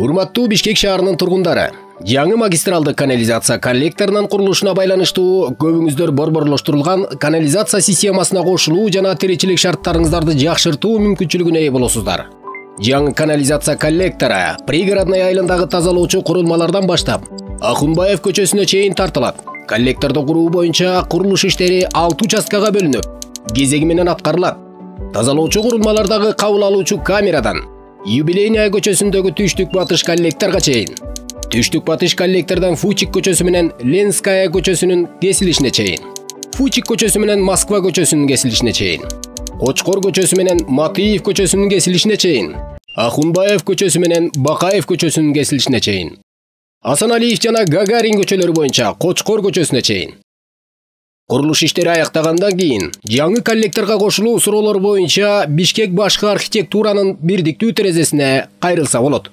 Урматтуу Бишкек шаарынын тургундары, жаңы магистралдык канализация коллекторунун курулушуна байланыштуу көбүңүздөр борборлоштурулган канализация системасына кошулуу жана тиричилик шарттарыңыздарды жакшыртуу мүмкүнчүлүгүнө ээ болосуздар. Жаңы канализация коллектору пригородный айылындагы тазалоочу курулмалардан баштап Ахунбаев көчөсүнө чейин тартылат. Коллекторду куруу боюнча курулуш иштери 6 участкага бөлүнүп, кезеги менен аткарылат. Тазалоочу курулмалардагы кабыл алуучу камерадан Юбилейная көчөсүндөгү түштүк батыш коллекторго чейин, түштүк батыш коллектордон Фучик көчөсү менен Ленская көчөсүнүн кесилишине чейин, Фучик көчөсү менен Москва көчөсүнүн кесилишине чейин, Кочкор көчөсү менен Матыев көчөсүнүн кесилишине чейин, Ахунбаев көчөсү менен Бакаев көчөсүнүн кесилишине чейин, Асаналиев жана Гагарин көчөлөрү боюнча Кочкор көчөсүнө чейин. Курулуш иштери аяктагандан кийин жаңы коллекторго кошулуу суроолор боюнча Бишкек башкы архитектуранын бирдиктүү терезесине кайрылса болот.